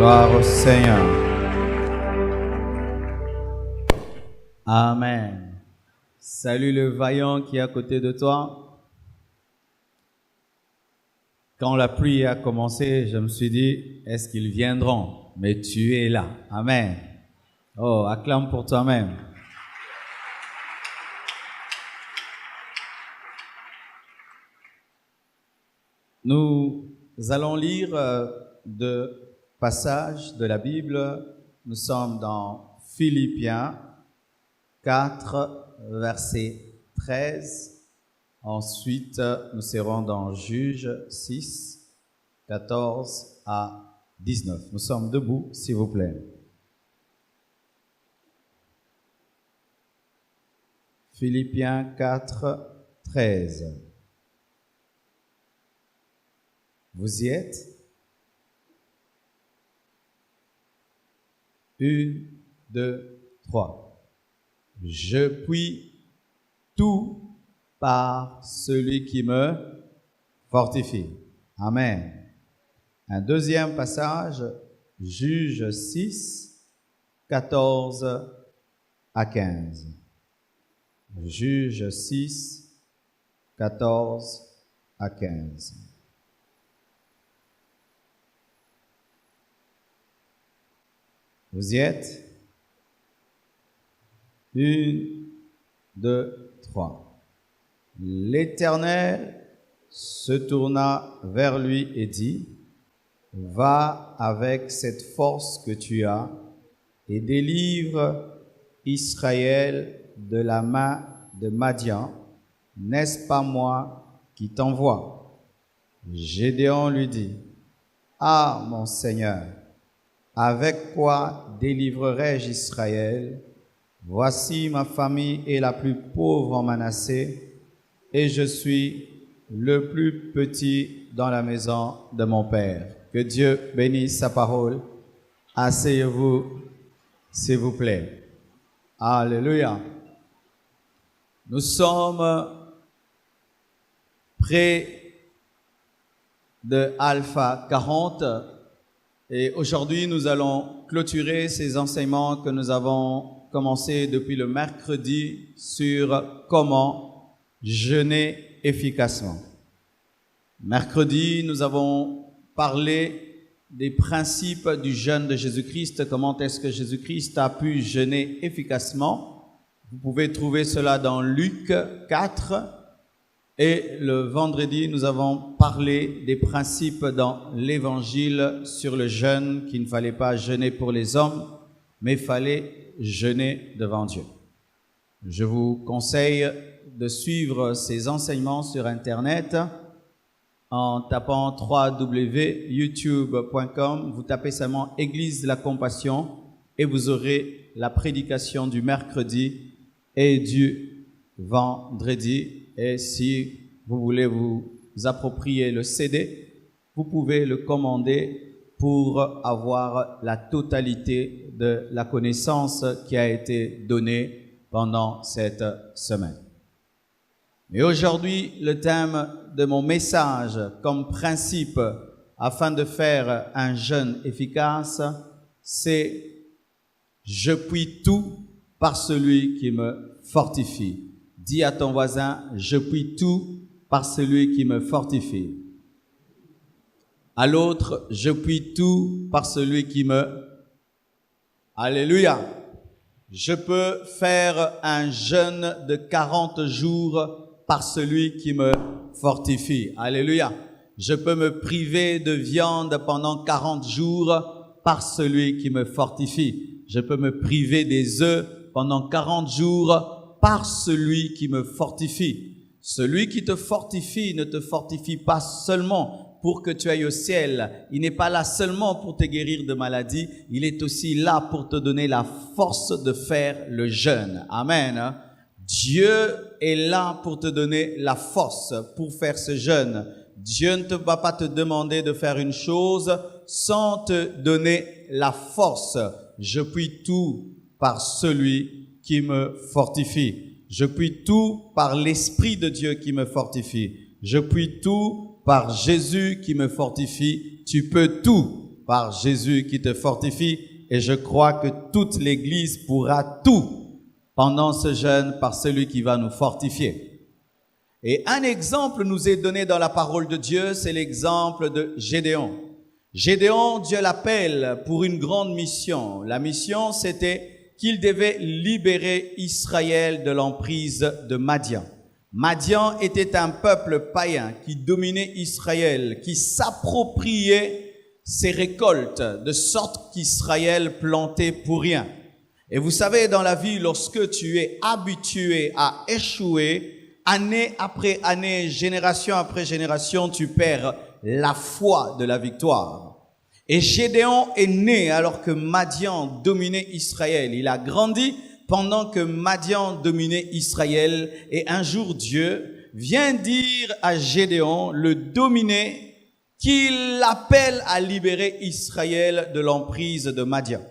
Gloire au Seigneur. Amen. Salut le vaillant qui est à côté de toi. Quand la pluie a commencé, je me suis dit, est-ce qu'ils viendront? Mais tu es là. Amen. Oh, acclame pour toi-même. Nous allons lire deux passages de la Bible. Nous sommes dans Philippiens 4, verset 13. Ensuite, nous serons dans Juges 6, 14 à 19. Nous sommes debout, s'il vous plaît. Philippiens 4, 13. Vous y êtes? 1, 2, 3. Je puis tout par celui qui me fortifie. Amen. Un deuxième passage, Juges 6, 14 à 15. Juges 6, 14 à 15. Vous y êtes? 1, 2, 3. L'Éternel se tourna vers lui et dit, « Va avec cette force que tu as et délivre Israël de la main de Madian. N'est-ce pas moi qui t'envoie? » Gédéon lui dit, « Ah, mon Seigneur, avec quoi délivrerai-je Israël? Voici ma famille est la plus pauvre en Manassé, et je suis le plus petit dans la maison de mon Père. » Que Dieu bénisse sa parole. Asseyez-vous, s'il vous plaît. Alléluia. Nous sommes près de Alpha 40. Et aujourd'hui, nous allons clôturer ces enseignements que nous avons commencé depuis le mercredi sur comment jeûner efficacement. Mercredi, nous avons parlé des principes du jeûne de Jésus-Christ, comment est-ce que Jésus-Christ a pu jeûner efficacement. Vous pouvez trouver cela dans Luc 4. Et le vendredi, nous avons parlé des principes dans l'Évangile sur le jeûne, qu'il ne fallait pas jeûner pour les hommes, mais il fallait jeûner devant Dieu. Je vous conseille de suivre ces enseignements sur Internet en tapant www.youtube.com. Vous tapez seulement Église de la Compassion et vous aurez la prédication du mercredi et du vendredi. Et si vous voulez vous approprier le CD, vous pouvez le commander pour avoir la totalité de la connaissance qui a été donnée pendant cette semaine. Et aujourd'hui, le thème de mon message comme principe afin de faire un jeûne efficace, c'est « Je puis tout par celui qui me fortifie ». Dis à ton voisin, je puis tout par celui qui me fortifie. À l'autre, je puis tout par celui qui me... Alléluia! Je peux faire un jeûne de 40 jours par celui qui me fortifie. Alléluia! Je peux me priver de viande pendant 40 jours par celui qui me fortifie. Je peux me priver des œufs pendant 40 jours par celui qui me fortifie. Celui qui te fortifie ne te fortifie pas seulement pour que tu ailles au ciel. Il n'est pas là seulement pour te guérir de maladies. Il est aussi là pour te donner la force de faire le jeûne. Amen. Dieu est là pour te donner la force pour faire ce jeûne. Dieu ne va pas te demander de faire une chose sans te donner la force. Je puis tout par celui qui me fortifie. Je puis tout par l'Esprit de Dieu qui me fortifie. Je puis tout par Jésus qui me fortifie. Tu peux tout par Jésus qui te fortifie. Et je crois que toute l'Église pourra tout pendant ce jeûne par celui qui va nous fortifier. Et un exemple nous est donné dans la parole de Dieu, c'est l'exemple de Gédéon. Gédéon, Dieu l'appelle pour une grande mission. La mission, c'était qu'il devait libérer Israël de l'emprise de Madian. Madian était un peuple païen qui dominait Israël, qui s'appropriait ses récoltes, de sorte qu'Israël plantait pour rien. Et vous savez, dans la vie, lorsque tu es habitué à échouer, année après année, génération après génération, tu perds la foi de la victoire. Et Gédéon est né alors que Madian dominait Israël. Il a grandi pendant que Madian dominait Israël. Et un jour, Dieu vient dire à Gédéon, le dominé, qu'il l'appelle à libérer Israël de l'emprise de Madian.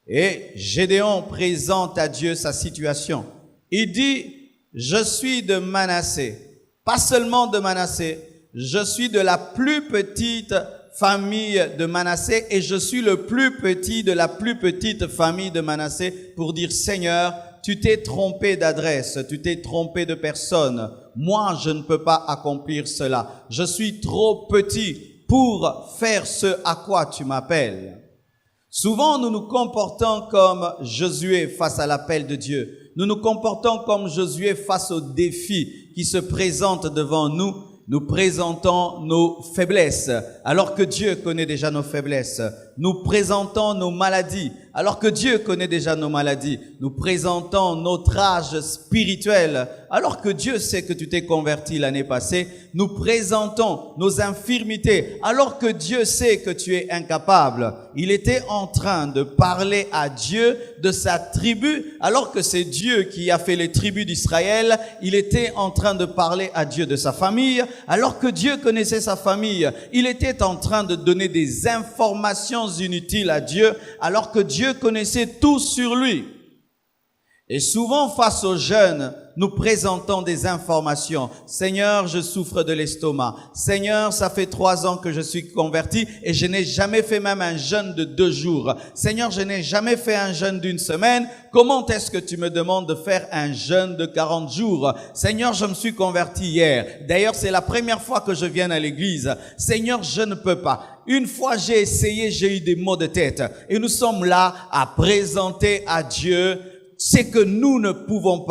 Et Gédéon présente à Dieu sa situation. Il dit, je suis de Manassé, pas seulement de Manassé, je suis de la plus petite famille de Manassé et je suis le plus petit de la plus petite famille de Manassé pour dire, Seigneur, tu t'es trompé d'adresse, tu t'es trompé de personne. Moi, je ne peux pas accomplir cela. Je suis trop petit pour faire ce à quoi tu m'appelles. Souvent, nous nous comportons comme Josué face à l'appel de Dieu. Nous nous comportons comme Josué face aux défis qui se présentent devant nous. Nous présentons nos faiblesses, alors que Dieu connaît déjà nos faiblesses. Nous présentons nos maladies, alors que Dieu connaît déjà nos maladies. Nous présentons notre âge spirituel, alors que Dieu sait que tu t'es converti l'année passée. Nous présentons nos infirmités, alors que Dieu sait que tu es incapable. Il était en train de parler à Dieu de sa tribu, alors que c'est Dieu qui a fait les tribus d'Israël. Il était en train de parler à Dieu de sa famille, alors que Dieu connaissait sa famille. Il était en train de donner des informations inutiles à Dieu, alors que Dieu connaissait tout sur lui. Et souvent, face aux jeunes, nous présentons des informations. Seigneur, je souffre de l'estomac. Seigneur, ça fait 3 ans que je suis converti et je n'ai jamais fait même un jeûne de 2 jours. Seigneur, je n'ai jamais fait un jeûne d'1 semaine. Comment est-ce que tu me demandes de faire un jeûne de 40 jours? Seigneur, je me suis converti hier. D'ailleurs, c'est la première fois que je viens à l'église. Seigneur, je ne peux pas. Une fois j'ai essayé, j'ai eu des maux de tête. Et nous sommes là à présenter à Dieu c'est que nous ne pouvons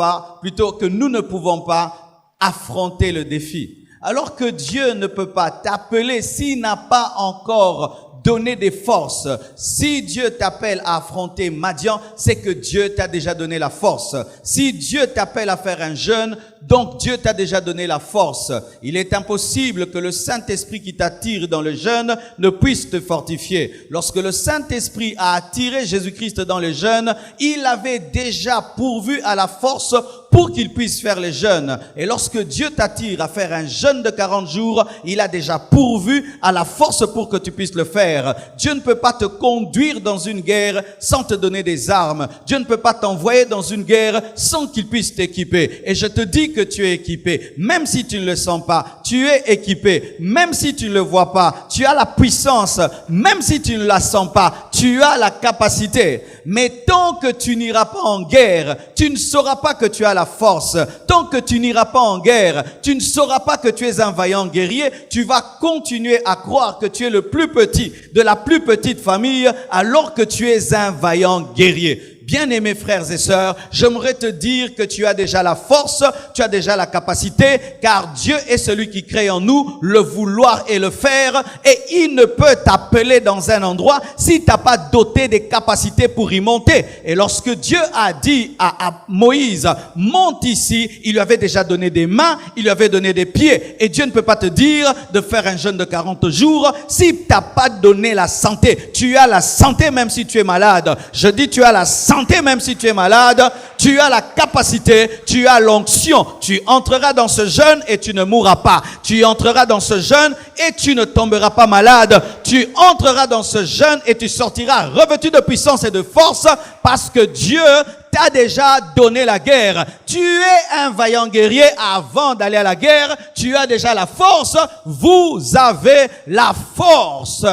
pas affronter le défi. Alors que Dieu ne peut pas t'appeler s'il n'a pas encore donné des forces. Si Dieu t'appelle à affronter Madian, c'est que Dieu t'a déjà donné la force. Si Dieu t'appelle à faire un jeûne, donc Dieu t'a déjà donné la force. Il est impossible que le Saint-Esprit qui t'attire dans le jeûne ne puisse te fortifier. Lorsque le Saint-Esprit a attiré Jésus-Christ dans le jeûne, il avait déjà pourvu à la force pour qu'il puisse faire les jeûnes. Et lorsque Dieu t'attire à faire un jeûne de 40 jours, il a déjà pourvu à la force pour que tu puisses le faire. Dieu ne peut pas te conduire dans une guerre sans te donner des armes. Dieu ne peut pas t'envoyer dans une guerre sans qu'il puisse t'équiper. Et je te dis que tu es équipé. Même si tu ne le sens pas, tu es équipé. Même si tu ne le vois pas, tu as la puissance. Même si tu ne la sens pas, tu as la capacité. Mais tant que tu n'iras pas en guerre, tu ne sauras pas que tu as la force. Tant que tu n'iras pas en guerre, tu ne sauras pas que tu es un vaillant guerrier. Tu vas continuer à croire que tu es le plus petit de la plus petite famille alors que tu es un vaillant guerrier. Bien-aimés frères et sœurs, j'aimerais te dire que tu as déjà la force, tu as déjà la capacité, car Dieu est celui qui crée en nous le vouloir et le faire, et il ne peut t'appeler dans un endroit si tu n'as pas doté des capacités pour y monter. Et lorsque Dieu a dit à Moïse, monte ici, il lui avait déjà donné des mains, il lui avait donné des pieds, et Dieu ne peut pas te dire de faire un jeûne de 40 jours si tu n'as pas donné la santé. Tu as la santé même si tu es malade. Je dis tu as la santé même si tu es malade, tu as la capacité, tu as l'onction. Tu entreras dans ce jeûne et tu ne mourras pas. Tu entreras dans ce jeûne et tu ne tomberas pas malade. Tu entreras dans ce jeûne et tu sortiras revêtu de puissance et de force parce que Dieu t'a déjà donné la guerre. Tu es un vaillant guerrier avant d'aller à la guerre. Tu as déjà la force. Vous avez la force.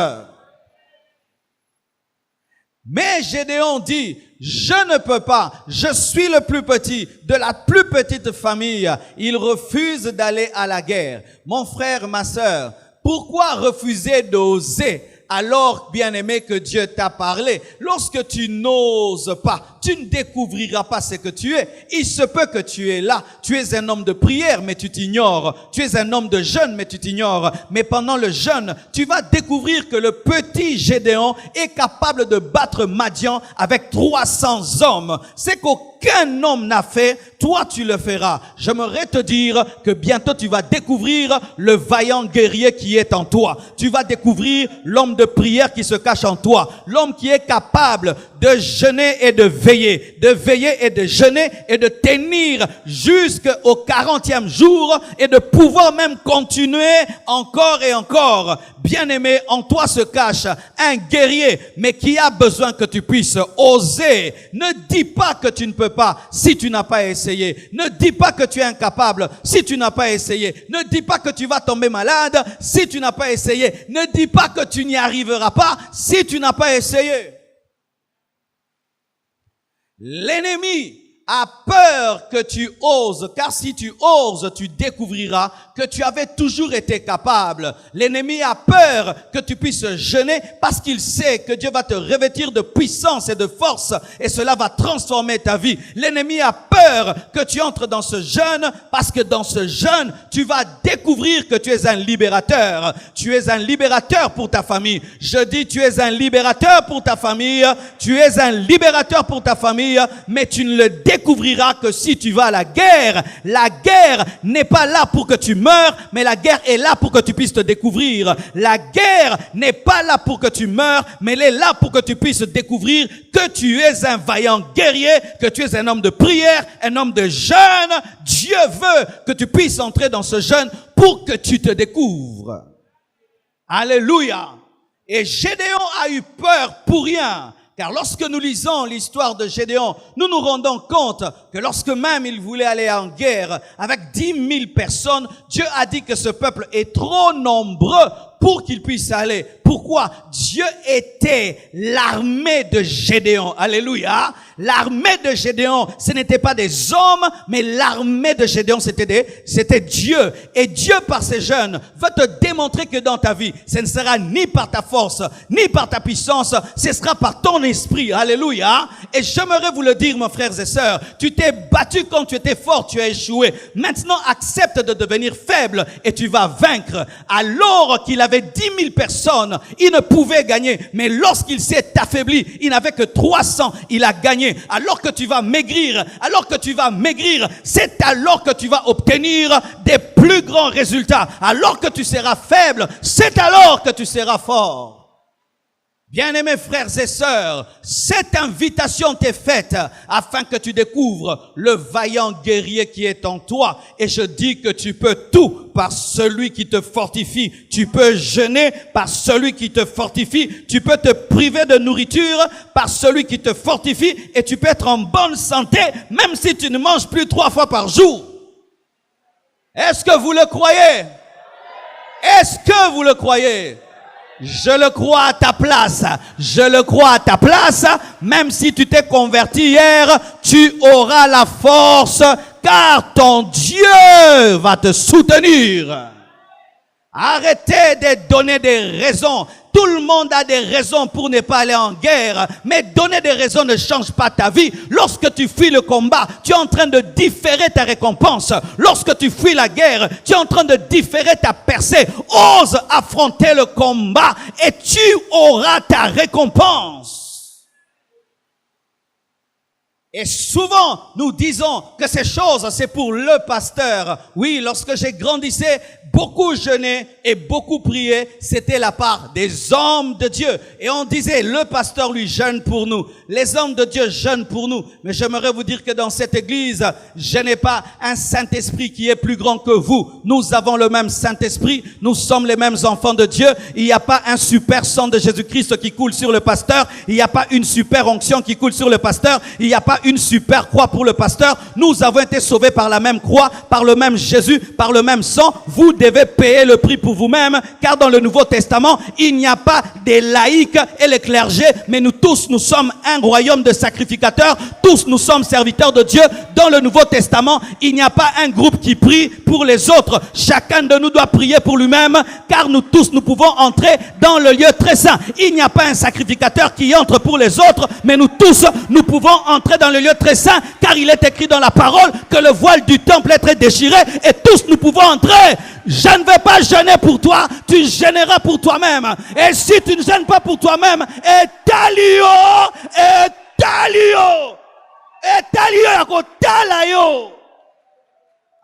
Mais Gédéon dit, je ne peux pas, je suis le plus petit de la plus petite famille. Il refuse d'aller à la guerre. Mon frère, ma sœur, pourquoi refuser d'oser alors, bien-aimé, que Dieu t'a parlé? Lorsque tu n'oses pas, tu ne découvriras pas ce que tu es. Il se peut que tu es là. Tu es un homme de prière, mais tu t'ignores. Tu es un homme de jeûne, mais tu t'ignores. Mais pendant le jeûne, tu vas découvrir que le petit Gédéon est capable de battre Madian avec 300 hommes. C'est qu'aucun homme n'a fait, toi tu le feras. J'aimerais te dire que bientôt tu vas découvrir le vaillant guerrier qui est en toi. Tu vas découvrir l'homme de prière qui se cache en toi. L'homme qui est capable de jeûner et de veiller et de jeûner et de tenir jusqu'au 40e jour et de pouvoir même continuer encore et encore. Bien-aimé, en toi se cache un guerrier, mais qui a besoin que tu puisses oser. Ne dis pas que tu ne peux pas si tu n'as pas essayé. Ne dis pas que tu es incapable si tu n'as pas essayé. Ne dis pas que tu vas tomber malade si tu n'as pas essayé. Ne dis pas que tu n'y arriveras pas si tu n'as pas essayé. L'ennemi a peur que tu oses, car si tu oses, tu découvriras que tu avais toujours été capable. L'ennemi a peur que tu puisses jeûner parce qu'il sait que Dieu va te revêtir de puissance et de force et cela va transformer ta vie. L'ennemi a peur que tu entres dans ce jeûne parce que dans ce jeûne, tu vas découvrir que tu es un libérateur. Tu es un libérateur pour ta famille. Je dis tu es un libérateur pour ta famille. Tu es un libérateur pour ta famille, mais tu ne le découvriras que si tu vas à la guerre. La guerre n'est pas là pour que tu meurs, mais la guerre est là pour que tu puisses te découvrir. La guerre n'est pas là pour que tu meurs, mais elle est là pour que tu puisses découvrir que tu es un vaillant guerrier, que tu es un homme de prière, un homme de jeûne. Dieu veut que tu puisses entrer dans ce jeûne pour que tu te découvres. Alléluia. Et Gédéon a eu peur pour rien. Car lorsque nous lisons l'histoire de Gédéon, nous nous rendons compte que lorsque même il voulait aller en guerre avec 10 000 personnes, Dieu a dit que ce peuple est trop nombreux pour qu'il puisse aller. Pourquoi? Dieu était l'armée de Gédéon. Alléluia. L'armée de Gédéon, ce n'était pas des hommes, mais l'armée de Gédéon, c'était Dieu. Et Dieu, par ses jeunes, va te démontrer que dans ta vie, ce ne sera ni par ta force, ni par ta puissance, ce sera par ton esprit. Alléluia. Et j'aimerais vous le dire, mes frères et sœurs, tu t'es battu quand tu étais fort, tu as échoué. Maintenant, accepte de devenir faible et tu vas vaincre. Alors qu'il avait 10 000 personnes, il ne pouvait gagner. Mais lorsqu'il s'est affaibli, il n'avait que 300, il a gagné. Alors que tu vas maigrir, c'est alors que tu vas obtenir des plus grands résultats. Alors que tu seras faible, c'est alors que tu seras fort. Bien-aimés frères et sœurs, cette invitation t'est faite afin que tu découvres le vaillant guerrier qui est en toi. Et je dis que tu peux tout par celui qui te fortifie. Tu peux jeûner par celui qui te fortifie. Tu peux te priver de nourriture par celui qui te fortifie. Et tu peux être en bonne santé même si tu ne manges plus 3 fois par jour. Est-ce que vous le croyez? Est-ce que vous le croyez? Je le crois à ta place. Je le crois à ta place. Même si tu t'es converti hier, tu auras la force car ton Dieu va te soutenir. Arrêtez de donner des raisons. Tout le monde a des raisons pour ne pas aller en guerre. Mais donner des raisons ne change pas ta vie. Lorsque tu fuis le combat, tu es en train de différer ta récompense. Lorsque tu fuis la guerre, tu es en train de différer ta percée. Ose affronter le combat et tu auras ta récompense. Et souvent, nous disons que ces choses, c'est pour le pasteur. Oui, lorsque j'ai grandissé, beaucoup jeûné et beaucoup prié, c'était la part des hommes de Dieu. Et on disait, le pasteur lui jeûne pour nous. Les hommes de Dieu jeûnent pour nous. Mais j'aimerais vous dire que dans cette église, je n'ai pas un Saint-Esprit qui est plus grand que vous. Nous avons le même Saint-Esprit. Nous sommes les mêmes enfants de Dieu. Il n'y a pas un super sang de Jésus-Christ qui coule sur le pasteur. Il n'y a pas une super onction qui coule sur le pasteur. Il n'y a pas une super croix pour le pasteur. Nous avons été sauvés par la même croix, par le même Jésus, par le même sang. Vous devez payer le prix pour vous-même, car dans le Nouveau Testament, il n'y a pas des laïcs et les clergés, mais nous tous, nous sommes un royaume de sacrificateurs, tous nous sommes serviteurs de Dieu. Dans le Nouveau Testament, il n'y a pas un groupe qui prie pour les autres. Chacun de nous doit prier pour lui-même, car nous tous, nous pouvons entrer dans le lieu très saint. Il n'y a pas un sacrificateur qui entre pour les autres, mais nous tous, nous pouvons entrer dans le lieu très saint, car il est écrit dans la parole que le voile du temple est très déchiré, et tous nous pouvons entrer. Je ne vais pas jeûner pour toi, tu gêneras pour toi-même. Et si tu ne gênes pas pour toi-même, etalio, yakotalayo.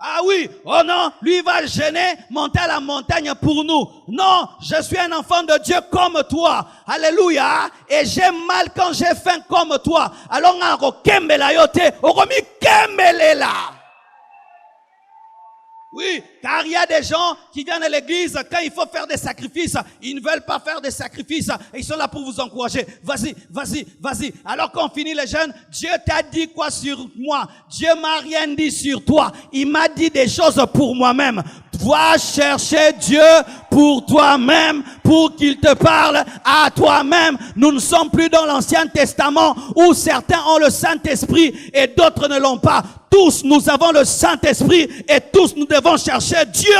Ah oui, oh non, lui va gêner, monter à la montagne pour nous. Non, je suis un enfant de Dieu comme toi. Alléluia. Et j'ai mal quand j'ai faim comme toi. Alors, on kembela yote, on remet kembelela. Oui, car il y a des gens qui viennent à l'église, quand il faut faire des sacrifices, ils ne veulent pas faire des sacrifices, et ils sont là pour vous encourager. Vas-y. Alors qu'on finit les jeûnes, Dieu t'a dit quoi sur moi? Dieu m'a rien dit sur toi. Il m'a dit des choses pour moi-même. Va chercher Dieu pour toi-même, pour qu'il te parle à toi-même. Nous ne sommes plus dans l'Ancien Testament où certains ont le Saint-Esprit et d'autres ne l'ont pas. Tous nous avons le Saint-Esprit et tous nous devons chercher Dieu.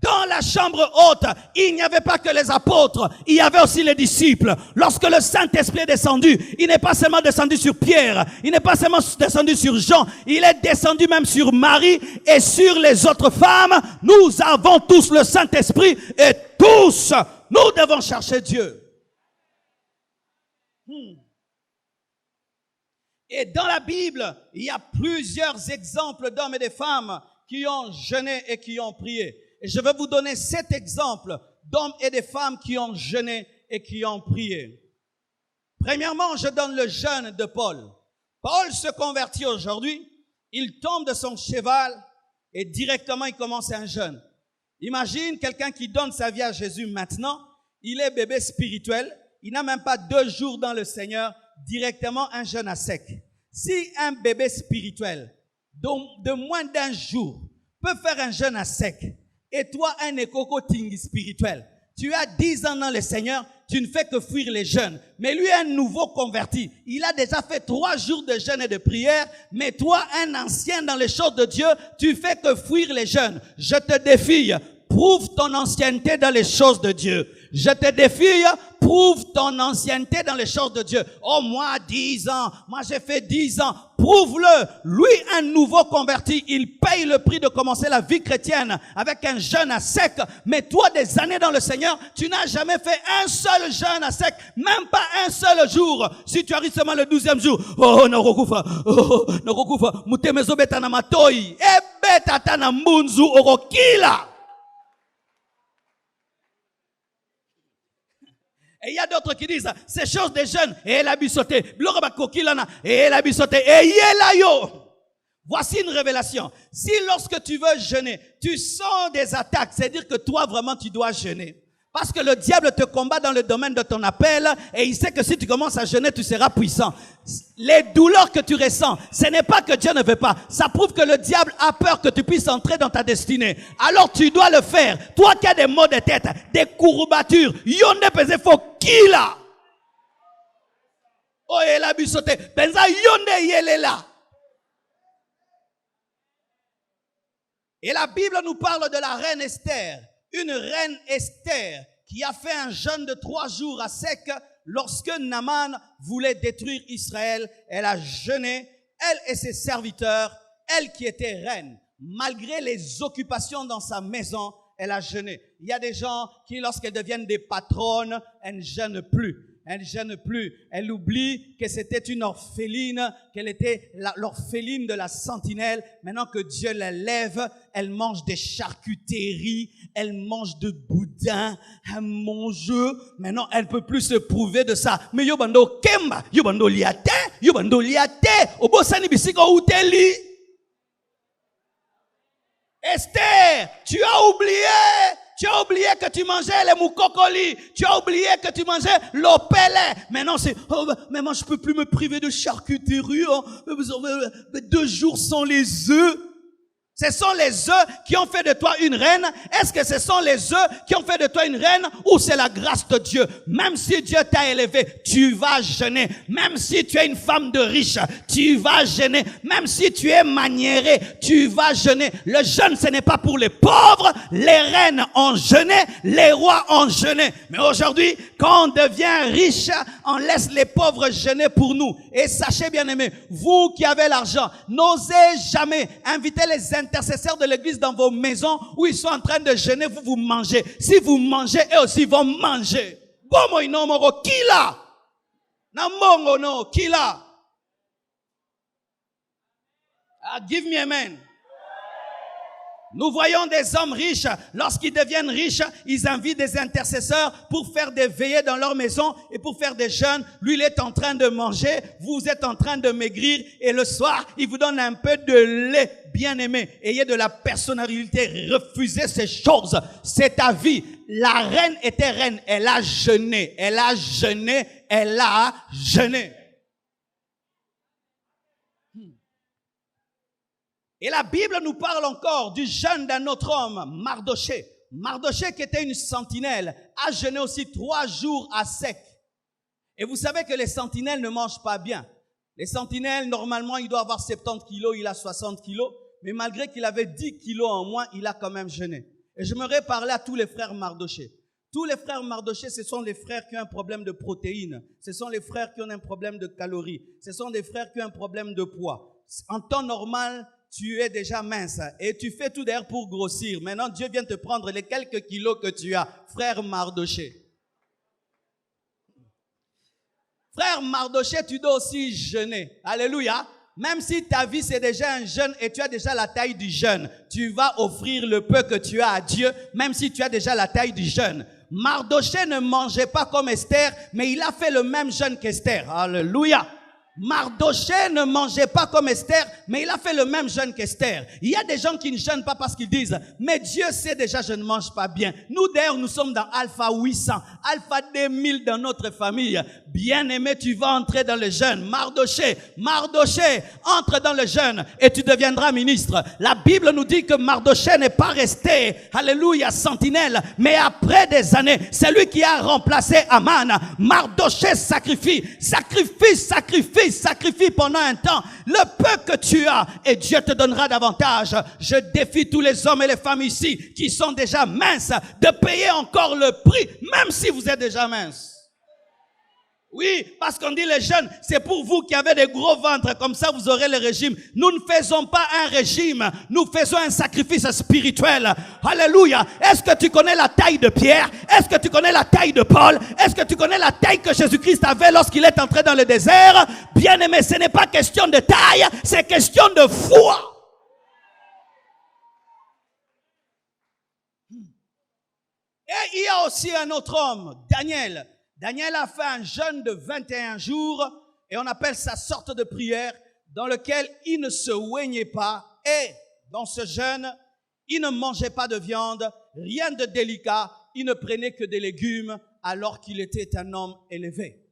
Dans la chambre haute, il n'y avait pas que les apôtres, il y avait aussi les disciples. Lorsque le Saint-Esprit est descendu, il n'est pas seulement descendu sur Pierre, il n'est pas seulement descendu sur Jean, il est descendu même sur Marie et sur les autres femmes. Nous avons tous le Saint-Esprit et tous, nous devons chercher Dieu. Et dans la Bible, il y a plusieurs exemples d'hommes et de femmes qui ont jeûné et qui ont prié. Et je vais vous donner 7 exemples d'hommes et de femmes qui ont jeûné et qui ont prié. Premièrement, je donne le jeûne de Paul. Paul se convertit aujourd'hui, il tombe de son cheval et directement il commence un jeûne. Imagine quelqu'un qui donne sa vie à Jésus maintenant, il est bébé spirituel, il n'a même pas 2 jours dans le Seigneur, directement un jeûne à sec. Si un bébé spirituel de moins d'1 jour peut faire un jeûne à sec, et toi un écocoting spirituel, tu as 10 ans dans le Seigneur, tu ne fais que fuir les jeûnes. Mais lui, un nouveau converti, il a déjà fait 3 jours de jeûne et de prière, mais toi, un ancien dans les choses de Dieu, tu fais que fuir les jeûnes. Je te défie, prouve ton ancienneté dans les choses de Dieu. Je te défie, prouve ton ancienneté dans les choses de Dieu. Oh, moi, 10 ans. Moi, j'ai fait 10 ans. Prouve-le. Lui, un nouveau converti, il paye le prix de commencer la vie chrétienne avec un jeûne à sec. Mais toi, des années dans le Seigneur, tu n'as jamais fait un seul jeûne à sec. Même pas un seul jour. Si tu arrives seulement le 12e jour. Oh, Norokufa. Oh, Norokufa. Mutemezo betana matoi. Ebeta tana munzu orokila. Et il y a d'autres qui disent, ces choses des jeunes, et elle a bissoté, et elle a bissoté, et yelayo. Voici une révélation. Si lorsque tu veux jeûner, tu sens des attaques, c'est-à-dire que toi vraiment tu dois jeûner. Parce que le diable te combat dans le domaine de ton appel et il sait que si tu commences à jeûner, tu seras puissant. Les douleurs que tu ressens, ce n'est pas que Dieu ne veut pas. Ça prouve que le diable a peur que tu puisses entrer dans ta destinée. Alors tu dois le faire. Toi qui as des maux de tête, des courbatures, yonde pese fo kila. Oh, elle a bissoté. Benza yonde yelela. Et la Bible nous parle de la reine Esther. Une reine Esther qui a fait un jeûne de 3 jours à sec lorsque Naaman voulait détruire Israël. Elle a jeûné, elle et ses serviteurs, elle qui était reine. Malgré les occupations dans sa maison, elle a jeûné. Il y a des gens qui, lorsqu'elles deviennent des patronnes, elles ne jeûnent plus. Elle ne gêne plus. Elle oublie que c'était une orpheline, qu'elle était l'orpheline de la sentinelle. Maintenant que Dieu la lève, elle mange des charcuteries, elle mange de boudin, elle mange. Maintenant, elle ne peut plus se prouver de ça. Mais yobando kemba, yobando liate, obosani bisiko uteli. Esther, tu as oublié. Tu as oublié que tu mangeais les moukokoli. Tu as oublié que tu mangeais l'opélé. Maintenant, c'est, oh, mais moi, je peux plus me priver de charcuterie. Oh. 2 jours sans les œufs. Ce sont les œufs qui ont fait de toi une reine. Est-ce que ce sont les œufs qui ont fait de toi une reine ou c'est la grâce de Dieu? Même si Dieu t'a élevé, tu vas jeûner. Même si tu es une femme de riche, tu vas jeûner. Même si tu es maniéré, tu vas jeûner. Le jeûne, ce n'est pas pour les pauvres. Les reines ont jeûné, les rois ont jeûné. Mais aujourd'hui, quand on devient riche, on laisse les pauvres jeûner pour nous. Et sachez bien aimés, vous qui avez l'argent, n'osez jamais inviter les intercesseurs de l'église dans vos maisons où ils sont en train de jeûner, vous mangez. Si vous mangez, eux aussi vont manger. Bomo inomoro kila. Namongo no kila. Give me amen. Nous voyons des hommes riches, lorsqu'ils deviennent riches, ils invitent des intercesseurs pour faire des veillées dans leur maison et pour faire des jeûnes. Lui, il est en train de manger, vous êtes en train de maigrir et le soir, il vous donne un peu de lait. Bien-aimé, ayez de la personnalité, refusez ces choses. C'est ta vie. La reine était reine, elle a jeûné, elle a jeûné, elle a jeûné. Et la Bible nous parle encore du jeûne d'un autre homme, Mardoché. Mardoché, qui était une sentinelle, a jeûné aussi 3 jours à sec. Et vous savez que les sentinelles ne mangent pas bien. Les sentinelles, normalement, il doit avoir 70 kilos, il a 60 kilos. Mais malgré qu'il avait 10 kilos en moins, il a quand même jeûné. Et j'aimerais parler à tous les frères Mardoché. Tous les frères Mardoché, ce sont les frères qui ont un problème de protéines. Ce sont les frères qui ont un problème de calories. Ce sont des frères qui ont un problème de poids. En temps normal, tu es déjà mince et tu fais tout d'ailleurs pour grossir. Maintenant, Dieu vient te prendre les quelques kilos que tu as. Frère Mardoché. Frère Mardoché, tu dois aussi jeûner. Alléluia. Même si ta vie c'est déjà un jeûne et tu as déjà la taille du jeûne, tu vas offrir le peu que tu as à Dieu, même si tu as déjà la taille du jeûne. Mardoché ne mangeait pas comme Esther, mais il a fait le même jeûne qu'Esther. Alléluia. Mardoché ne mangeait pas comme Esther, mais il a fait le même jeûne qu'Esther. Il y a des gens qui ne jeûnent pas parce qu'ils disent, mais Dieu sait déjà, je ne mange pas bien. Nous d'ailleurs, nous sommes dans Alpha 800, Alpha 2000 dans notre famille. Bien-aimé, tu vas entrer dans le jeûne. Mardoché, entre dans le jeûne et tu deviendras ministre. La Bible nous dit que Mardoché n'est pas resté, alléluia, sentinelle, mais après des années, c'est lui qui a remplacé Aman. Mardoché sacrifie pendant un temps le peu que tu as et Dieu te donnera davantage. Je défie tous les hommes et les femmes ici qui sont déjà minces de payer encore le prix, même si vous êtes déjà minces. Oui, parce qu'on dit les jeunes, c'est pour vous qui avez des gros ventres, comme ça vous aurez le régime. Nous ne faisons pas un régime, nous faisons un sacrifice spirituel. Alléluia. Est-ce que tu connais la taille de Pierre? Est-ce que tu connais la taille de Paul? Est-ce que tu connais la taille que Jésus-Christ avait lorsqu'il est entré dans le désert? Bien-aimé, ce n'est pas question de taille, c'est question de foi. Et il y a aussi un autre homme, Daniel. Daniel a fait un jeûne de 21 jours et on appelle ça sorte de prière dans lequel il ne se oignait pas et dans ce jeûne, il ne mangeait pas de viande, rien de délicat, il ne prenait que des légumes alors qu'il était un homme élevé.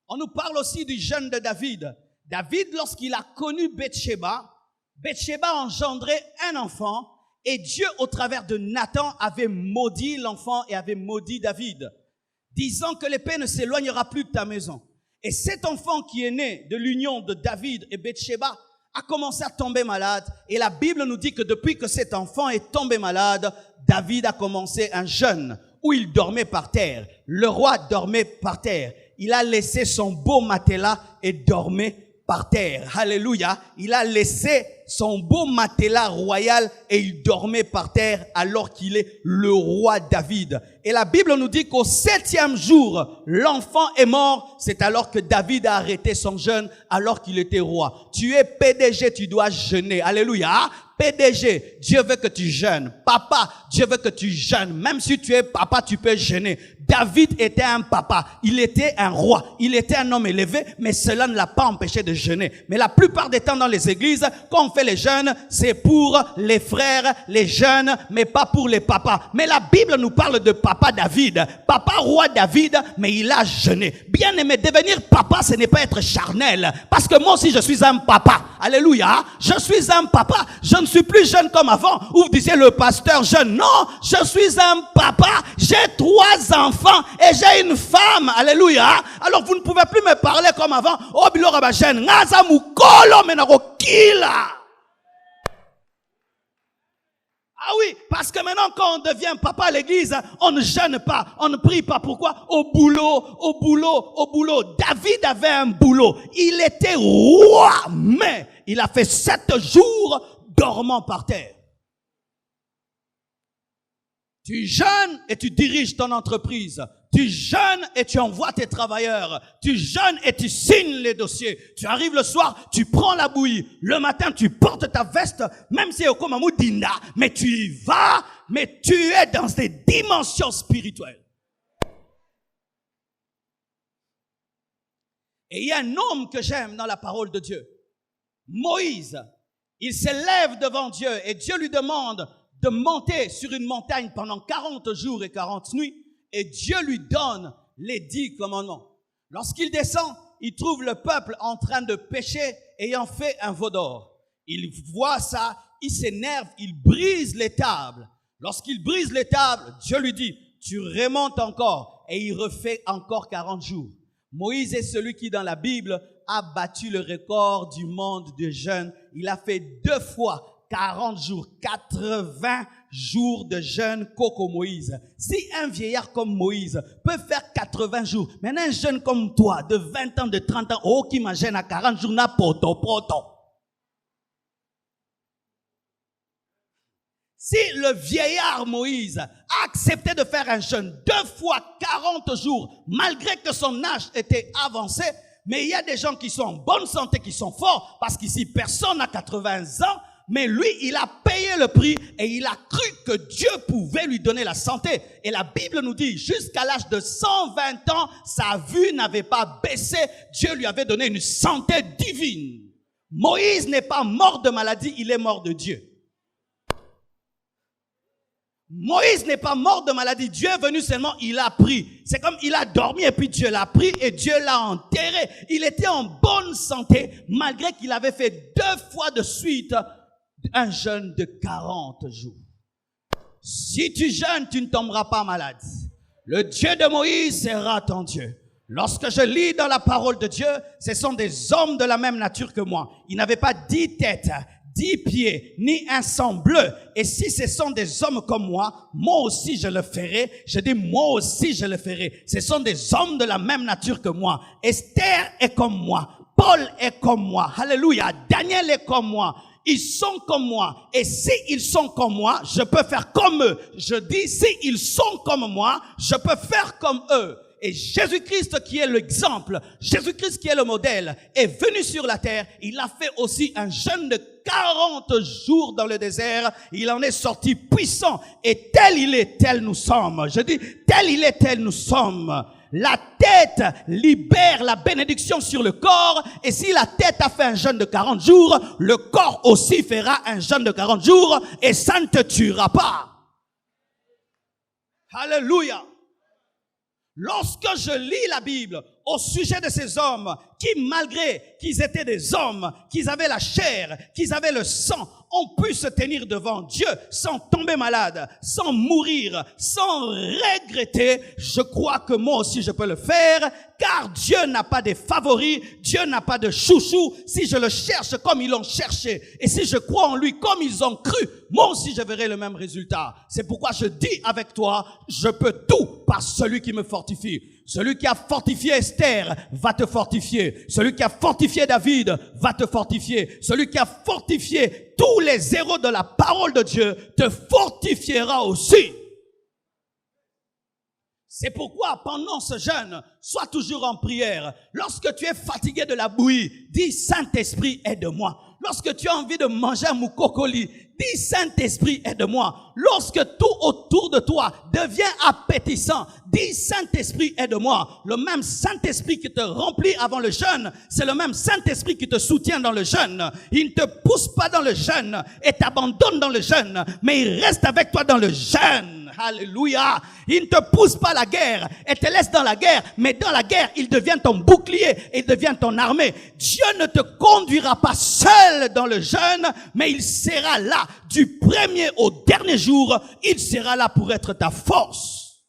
On nous parle aussi du jeûne de David. David, lorsqu'il a connu Bathsheba a engendré un enfant et Dieu, au travers de Nathan, avait maudit l'enfant et avait maudit David, disant que l'épée ne s'éloignera plus de ta maison. Et cet enfant qui est né de l'union de David et Bathsheba a commencé à tomber malade. Et la Bible nous dit que depuis que cet enfant est tombé malade, David a commencé un jeûne où il dormait par terre. Le roi dormait par terre. Il a laissé son beau matelas et dormait par terre. Alléluia. Il a laissé son beau matelas royal et il dormait par terre alors qu'il est le roi David. Et la Bible nous dit qu'au 7e jour, l'enfant est mort. C'est alors que David a arrêté son jeûne alors qu'il était roi. Tu es PDG, tu dois jeûner. Alléluia. PDG, Dieu veut que tu jeûnes. Papa, Dieu veut que tu jeûnes. Même si tu es papa, tu peux jeûner. David était un papa, il était un roi, il était un homme élevé, mais cela ne l'a pas empêché de jeûner. Mais la plupart des temps dans les églises, quand on fait fait les jeûnes, c'est pour les frères, les jeunes, mais pas pour les papas. Mais la Bible nous parle de papa David, papa roi David, mais il a jeûné. Bien aimé, devenir papa, ce n'est pas être charnel. Parce que moi aussi, je suis un papa. Alléluia. Je suis un papa. Je ne suis plus jeune comme avant. Où vous disiez le pasteur jeune. Non, je suis un papa. J'ai 3 enfants et j'ai une femme. Alléluia. Alors vous ne pouvez plus me parler comme avant. Oh, bilora ba jeune. Ngaza mukolo menarokila. Ah oui, parce que maintenant quand on devient papa à l'église, on ne jeûne pas, on ne prie pas. Pourquoi? Au boulot. David avait un boulot. Il était roi, mais il a fait 7 jours dormant par terre. Tu jeûnes et tu diriges ton entreprise. Tu jeûnes et tu envoies tes travailleurs. Tu jeûnes et tu signes les dossiers. Tu arrives le soir, tu prends la bouillie. Le matin, tu portes ta veste, même si c'est au Komamou Dinda, mais tu y vas, mais tu es dans ces dimensions spirituelles. Et il y a un homme que j'aime dans la parole de Dieu. Moïse. Il s'élève devant Dieu et Dieu lui demande de monter sur une montagne pendant 40 jours et 40 nuits. Et Dieu lui donne les 10 commandements. Lorsqu'il descend, il trouve le peuple en train de pécher, ayant fait un veau d'or. Il voit ça, il s'énerve, il brise les tables. Lorsqu'il brise les tables, Dieu lui dit, tu remontes encore. Et il refait encore 40 jours. Moïse est celui qui, dans la Bible, a battu le record du monde de jeûne. Il a fait 2 fois 40 jours, 80 jours de jeûne Coco Moïse. Si un vieillard comme Moïse peut faire 80 jours, maintenant un jeune comme toi, de 20 ans, de 30 ans, oh, qui m'agène à 40 jours, n'a poto. Si le vieillard Moïse a accepté de faire un jeûne 2 fois 40 jours, malgré que son âge était avancé, mais il y a des gens qui sont en bonne santé, qui sont forts, parce qu'ici personne n'a 80 ans, mais lui, il a payé le prix et il a cru que Dieu pouvait lui donner la santé. Et la Bible nous dit, jusqu'à l'âge de 120 ans, sa vue n'avait pas baissé. Dieu lui avait donné une santé divine. Moïse n'est pas mort de maladie, il est mort de Dieu. Moïse n'est pas mort de maladie. Dieu est venu seulement, il a pris. C'est comme il a dormi et puis Dieu l'a pris et Dieu l'a enterré. Il était en bonne santé malgré qu'il avait fait 2 fois de suite un jeûne de 40 jours. Si tu jeûnes, tu ne tomberas pas malade. Le Dieu de Moïse sera ton Dieu. Lorsque je lis dans la parole de Dieu, ce sont des hommes de la même nature que moi. Ils n'avaient pas 10 têtes, 10 pieds, ni un sang bleu. Et si ce sont des hommes comme moi aussi je le ferai. Je dis moi aussi je le ferai. Ce sont des hommes de la même nature que moi. Esther est comme moi. Paul est comme moi. Alléluia. Daniel est comme moi. Ils sont comme moi. Et si ils sont comme moi, je peux faire comme eux. Je dis, si ils sont comme moi, je peux faire comme eux. Et Jésus-Christ qui est l'exemple, Jésus-Christ qui est le modèle, est venu sur la terre. Il a fait aussi un jeûne de 40 jours dans le désert. Il en est sorti puissant. Et tel il est, tel nous sommes. Je dis, tel il est, tel nous sommes. La tête libère la bénédiction sur le corps. Et si la tête a fait un jeûne de 40 jours, le corps aussi fera un jeûne de 40 jours et ça ne te tuera pas. Alléluia. Lorsque je lis la Bible au sujet de ces hommes qui, malgré qu'ils étaient des hommes, qu'ils avaient la chair, qu'ils avaient le sang, ont pu se tenir devant Dieu sans tomber malade, sans mourir, sans regretter, je crois que moi aussi je peux le faire, car Dieu n'a pas de favoris, Dieu n'a pas de chouchou. Si je le cherche comme ils l'ont cherché, et si je crois en lui comme ils ont cru, moi aussi je verrai le même résultat. C'est pourquoi je dis avec toi, je peux tout par celui qui me fortifie. Celui qui a fortifié Esther va te fortifier. Celui qui a fortifié David va te fortifier. Celui qui a fortifié tous les héros de la parole de Dieu te fortifiera aussi. C'est pourquoi pendant ce jeûne, sois toujours en prière. Lorsque tu es fatigué de la bouillie, dis Saint-Esprit, aide-moi. Lorsque tu as envie de manger un moukokoli, dis Saint-Esprit, aide-moi. Lorsque tout autour de toi devient appétissant. Dis, Saint-Esprit, aide-moi. Le même Saint-Esprit qui te remplit avant le jeûne, c'est le même Saint-Esprit qui te soutient dans le jeûne. Il ne te pousse pas dans le jeûne et t'abandonne dans le jeûne, mais il reste avec toi dans le jeûne. Alléluia. Il ne te pousse pas à la guerre et te laisse dans la guerre, mais dans la guerre, il devient ton bouclier et il devient ton armée. Dieu ne te conduira pas seul dans le jeûne, mais il sera là du premier au dernier jour. Il sera là pour être ta force.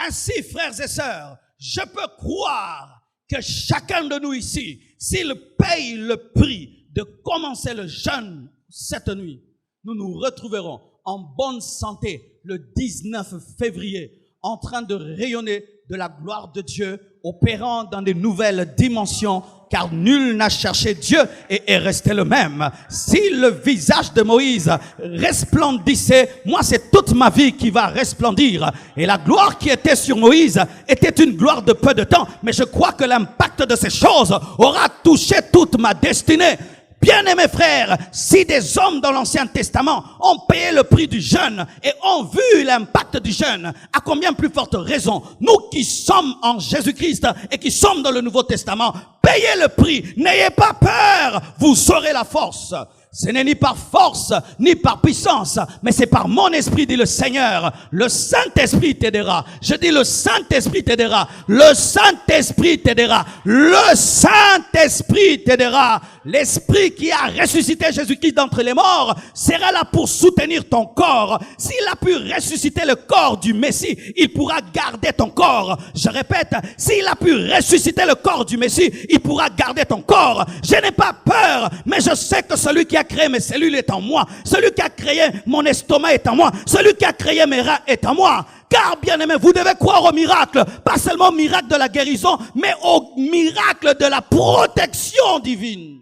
Ainsi, frères et sœurs, je peux croire que chacun de nous ici, s'il paye le prix de commencer le jeûne cette nuit, nous nous retrouverons en bonne santé le 19 février, en train de rayonner de la gloire de Dieu, opérant dans de nouvelles dimensions, car nul n'a cherché Dieu et est resté le même. Si le visage de Moïse resplendissait, moi c'est toute ma vie qui va resplendir. Et la gloire qui était sur Moïse était une gloire de peu de temps, mais je crois que l'impact de ces choses aura touché toute ma destinée. Bien-aimés frères, si des hommes dans l'Ancien Testament ont payé le prix du jeûne et ont vu l'impact du jeûne, à combien plus forte raison, nous qui sommes en Jésus-Christ et qui sommes dans le Nouveau Testament, payez le prix, n'ayez pas peur, vous aurez la force. Ce n'est ni par force, ni par puissance, mais c'est par mon esprit, dit le Seigneur. Le Saint-Esprit t'aidera. Je dis le Saint-Esprit t'aidera. Le Saint-Esprit t'aidera. Le Saint-Esprit t'aidera. L'Esprit qui a ressuscité Jésus-Christ d'entre les morts sera là pour soutenir ton corps. S'il a pu ressusciter le corps du Messie, il pourra garder ton corps. Je répète, s'il a pu ressusciter le corps du Messie, il pourra garder ton corps. Je n'ai pas peur, mais je sais que celui qui a créé mes cellules est en moi. Celui qui a créé mon estomac est en moi. Celui qui a créé mes reins est en moi. Car, bien-aimés, vous devez croire au miracle. Pas seulement au miracle de la guérison, mais au miracle de la protection divine.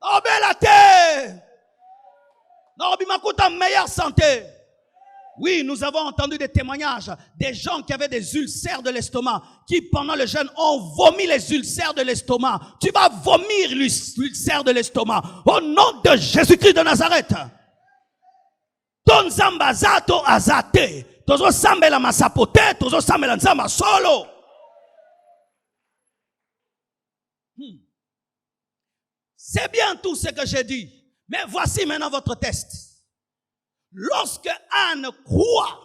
Oh, belle terre! Non, bimakuta meilleure santé. Oui, nous avons entendu des témoignages des gens qui avaient des ulcères de l'estomac, qui pendant le jeûne ont vomi les ulcères de l'estomac. Tu vas vomir l'ulcère de l'estomac au nom de Jésus-Christ de Nazareth. Ton zambazato azate, tozo sambela masapote, tozo sambela nzamba solo. C'est bien tout ce que j'ai dit, mais voici maintenant votre test. Lorsque Anne croit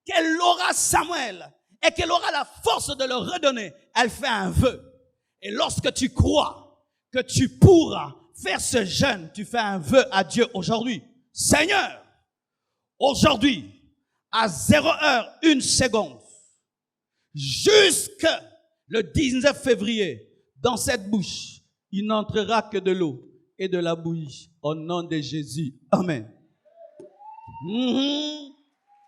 qu'elle aura Samuel et qu'elle aura la force de le redonner, elle fait un vœu. Et lorsque tu crois que tu pourras faire ce jeûne, tu fais un vœu à Dieu aujourd'hui. Seigneur, aujourd'hui, à 0h01, jusque le 19 février, dans cette bouche, il n'entrera que de l'eau et de la bouillie. Au nom de Jésus. Amen.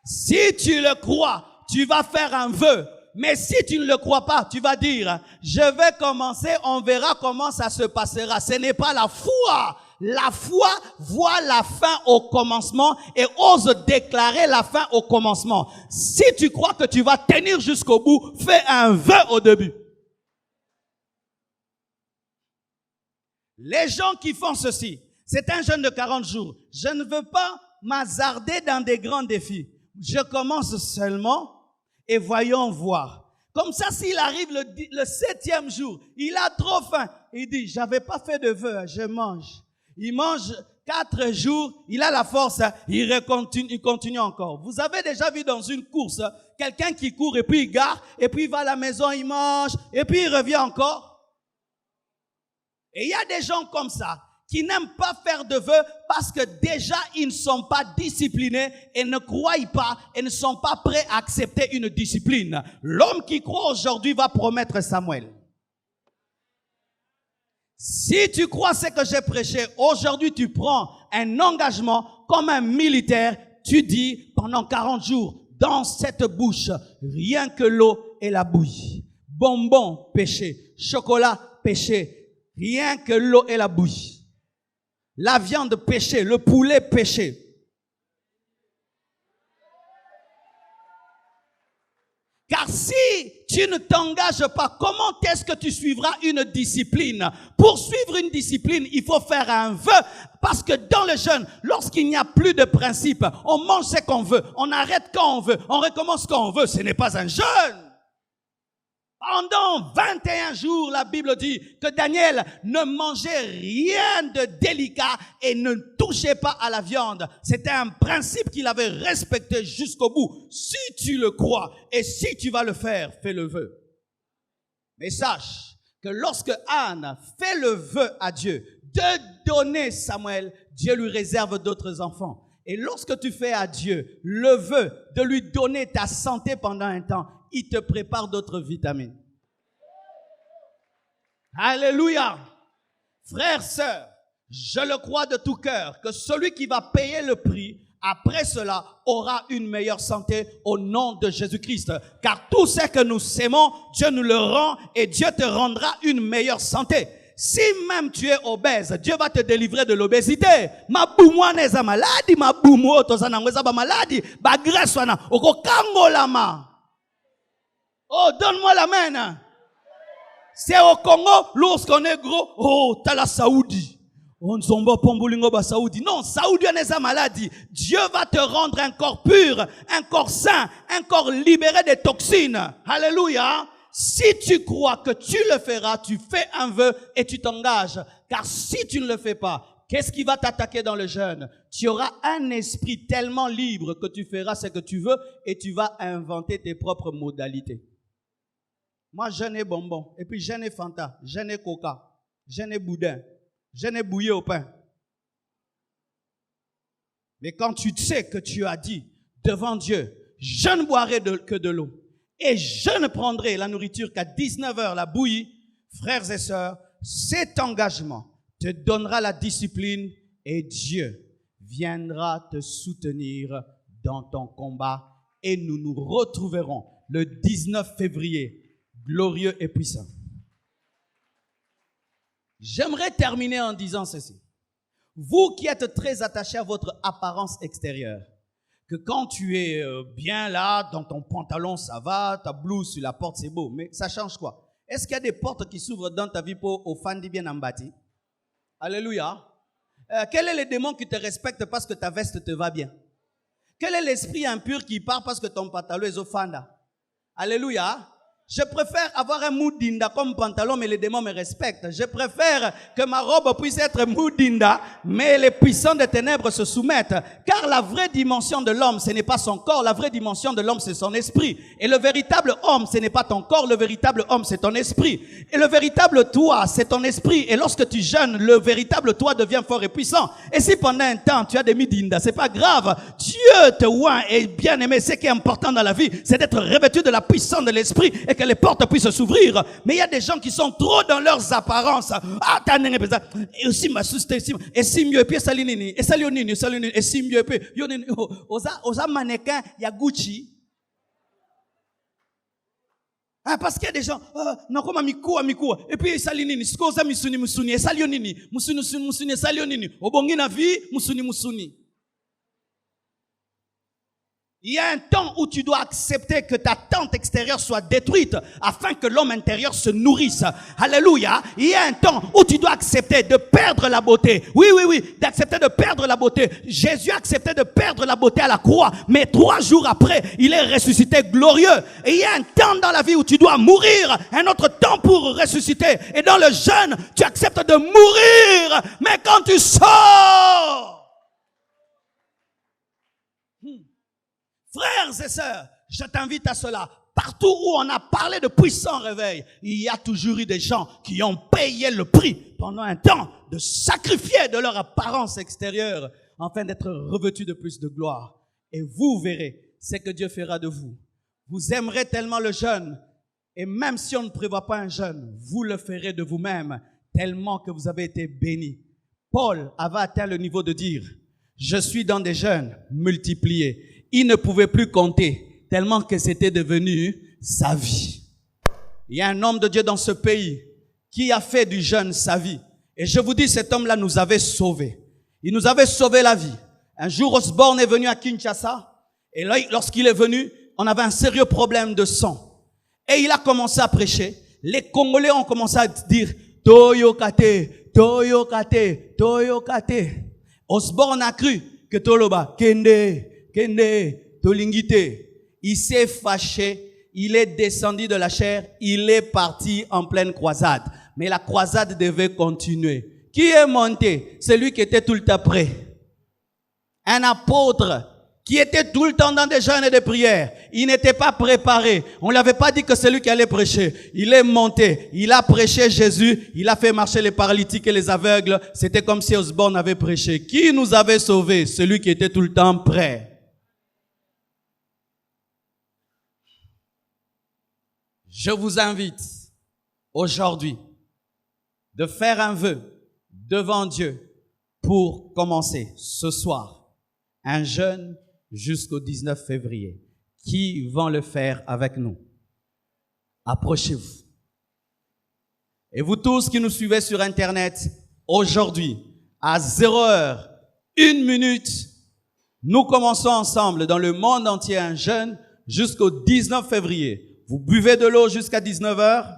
Si tu le crois, tu vas faire un vœu. Mais si tu ne le crois pas, tu vas dire, je vais commencer, on verra comment ça se passera. Ce n'est pas la foi. La foi voit la fin au commencement et ose déclarer la fin au commencement. Si tu crois que tu vas tenir jusqu'au bout, fais un vœu au début. Les gens qui font ceci, c'est un jeûne de 40 jours. Je ne veux pas m'hasarder dans des grands défis. Je commence seulement et voyons voir. Comme ça, s'il arrive le 7e jour, il a trop faim. Il dit, j'avais pas fait de vœu, je mange. Il mange 4 jours, il a la force, il continue encore. Vous avez déjà vu dans une course, quelqu'un qui court et puis il gare, et puis il va à la maison, il mange, et puis il revient encore. Et il y a des gens comme ça qui n'aiment pas faire de vœux parce que déjà ils ne sont pas disciplinés et ne croient pas et ne sont pas prêts à accepter une discipline. L'homme qui croit aujourd'hui va promettre Samuel. Si tu crois ce que j'ai prêché, aujourd'hui tu prends un engagement comme un militaire. Tu dis pendant 40 jours, dans cette bouche, rien que l'eau et la bouillie. Bonbons, péché. Chocolat, péché. Rien que l'eau et la bouillie. La viande, péché. Le poulet, péché. Car si tu ne t'engages pas, comment est-ce que tu suivras une discipline? Pour suivre une discipline, il faut faire un vœu. Parce que dans le jeûne, lorsqu'il n'y a plus de principe, on mange ce qu'on veut, on arrête quand on veut, on recommence quand on veut. Ce n'est pas un jeûne. Pendant 21 jours, la Bible dit que Daniel ne mangeait rien de délicat et ne touchait pas à la viande. C'était un principe qu'il avait respecté jusqu'au bout. Si tu le crois et si tu vas le faire, fais le vœu. Mais sache que lorsque Anne fait le vœu à Dieu de donner Samuel, Dieu lui réserve d'autres enfants. Et lorsque tu fais à Dieu le vœu de lui donner ta santé pendant un temps, il te prépare d'autres vitamines. Alléluia. Frères, sœurs, je le crois de tout cœur que celui qui va payer le prix, après cela, aura une meilleure santé au nom de Jésus-Christ. Car tout ce que nous s'aimons, Dieu nous le rend et Dieu te rendra une meilleure santé. Si même tu es obèse, Dieu va te délivrer de l'obésité. Ma boumouane est maladie, ma boumou, tozana ngweza ba maladie, ba graisse wana, oko kangolama. Oh, donne-moi la main. C'est au Congo, lorsqu'on est gros, oh, t'as la Saoudi. On ne sommes pas pombolingo ba Saoudi. Non, Saoudi n'est pas maladie. Dieu va te rendre un corps pur, un corps sain, un corps libéré des toxines. Alléluia. Si tu crois que tu le feras, tu fais un vœu et tu t'engages. Car si tu ne le fais pas, qu'est-ce qui va t'attaquer dans le jeûne? Tu auras un esprit tellement libre que tu feras ce que tu veux et tu vas inventer tes propres modalités. Moi, jeûne et bonbon, et puis jeûne et Fanta, jeûne et Coca, jeûne et boudin, jeûne et bouillie au pain. Mais quand tu sais que tu as dit devant Dieu, je ne boirai que de l'eau, et je ne prendrai la nourriture qu'à 19h, la bouillie, frères et sœurs, cet engagement te donnera la discipline et Dieu viendra te soutenir dans ton combat et nous nous retrouverons le 19 février, glorieux et puissant. J'aimerais terminer en disant ceci. Vous qui êtes très attachés à votre apparence extérieure, que quand tu es bien là, dans ton pantalon, ça va, ta blouse sur la porte, c'est beau. Mais ça change quoi? Est-ce qu'il y a des portes qui s'ouvrent dans ta vie pour aux fans bien en bâti? Alléluia. Quel est le démon qui te respecte parce que ta veste te va bien? Quel est l'esprit impur qui part parce que ton pantalon est au fanda? Alléluia. Je préfère avoir un moudinda comme pantalon, mais les démons me respectent. Je préfère que ma robe puisse être moudinda, mais les puissants des ténèbres se soumettent. Car la vraie dimension de l'homme, ce n'est pas son corps. La vraie dimension de l'homme, c'est son esprit. Et le véritable homme, ce n'est pas ton corps. Le véritable homme, c'est ton esprit. Et le véritable toi, c'est ton esprit. Et lorsque tu jeûnes, le véritable toi devient fort et puissant. Et si pendant un temps, tu as des midinda, c'est pas grave. Dieu te oint et bien aimé. Ce qui est important dans la vie, c'est d'être revêtu de la puissance de l'esprit et que les portes puissent s'ouvrir. Mais il y a des gens qui sont trop dans leurs apparences. Ah, et aussi ma sustain, et si mieux, et puis salinini, et salionini, et si mieux, et puis yonini, osa mannequin, il y a Gucci. Ah, parce qu'il y a des gens, non, comme amico, et puis salinini, scosa musuni, et salionini, musuni, salionini, obongina vie, musuni. Il y a un temps où tu dois accepter que ta tente extérieure soit détruite afin que l'homme intérieur se nourrisse. Alléluia. Il y a un temps où tu dois accepter de perdre la beauté. Oui, d'accepter de perdre la beauté. Jésus a accepté de perdre la beauté à la croix, mais 3 jours après, il est ressuscité glorieux. Et il y a un temps dans la vie où tu dois mourir, un autre temps pour ressusciter. Et dans le jeûne, tu acceptes de mourir, mais quand tu sors, frères et sœurs, je t'invite à cela. Partout où on a parlé de puissant réveil, il y a toujours eu des gens qui ont payé le prix pendant un temps de sacrifier de leur apparence extérieure afin d'être revêtus de plus de gloire. Et vous verrez ce que Dieu fera de vous. Vous aimerez tellement le jeûne et même si on ne prévoit pas un jeûne, vous le ferez de vous-même tellement que vous avez été bénis. Paul avait atteint le niveau de dire, je suis dans des jeûnes multipliés. Il ne pouvait plus compter tellement que c'était devenu sa vie. Il y a un homme de Dieu dans ce pays qui a fait du jeûne sa vie. Et je vous dis, cet homme-là nous avait sauvés. Il nous avait sauvé la vie. Un jour, Osborne est venu à Kinshasa. Et là, lorsqu'il est venu, on avait un sérieux problème de sang. Et il a commencé à prêcher. Les Congolais ont commencé à dire Toyokate, Toyokate, Toyokate. Osborne a cru que Toloba, Kende, Kende, Tolingite. Il s'est fâché, il est descendu de la chair, il est parti en pleine croisade. Mais la croisade devait continuer. Qui est monté? Celui qui était tout le temps prêt. Un apôtre qui était tout le temps dans des jeûnes et des prières. Il n'était pas préparé. On ne lui avait pas dit que c'est lui qui allait prêcher. Il est monté. Il a prêché Jésus. Il a fait marcher les paralytiques et les aveugles. C'était comme si Osborne avait prêché. Qui nous avait sauvés? Celui qui était tout le temps prêt. Je vous invite aujourd'hui de faire un vœu devant Dieu pour commencer ce soir un jeûne jusqu'au 19 février. Qui vont le faire avec nous? Approchez-vous. Et vous tous qui nous suivez sur Internet, aujourd'hui, à 0h, 1 minute, nous commençons ensemble dans le monde entier un jeûne jusqu'au 19 février. Vous buvez de l'eau jusqu'à 19h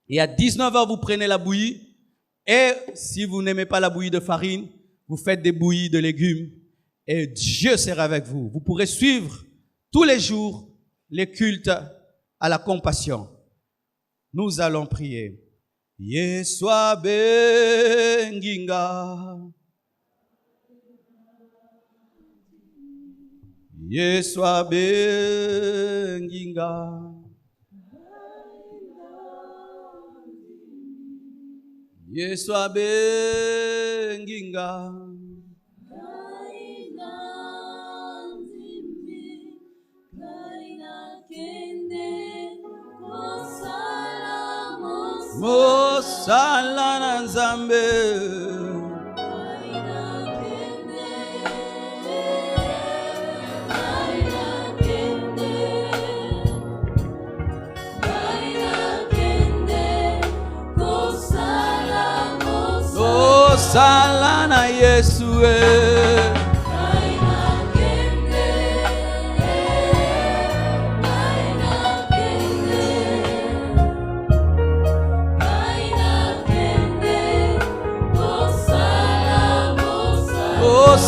et à 19h, vous prenez la bouillie. Et si vous n'aimez pas la bouillie de farine, vous faites des bouillies de légumes et Dieu sera avec vous. Vous pourrez suivre tous les jours les cultes à la compassion. Nous allons prier. Yeswa benginga. Yeswa benginga. Yeswa benginga. Mosala na Nzambe. Mosala na Yesu.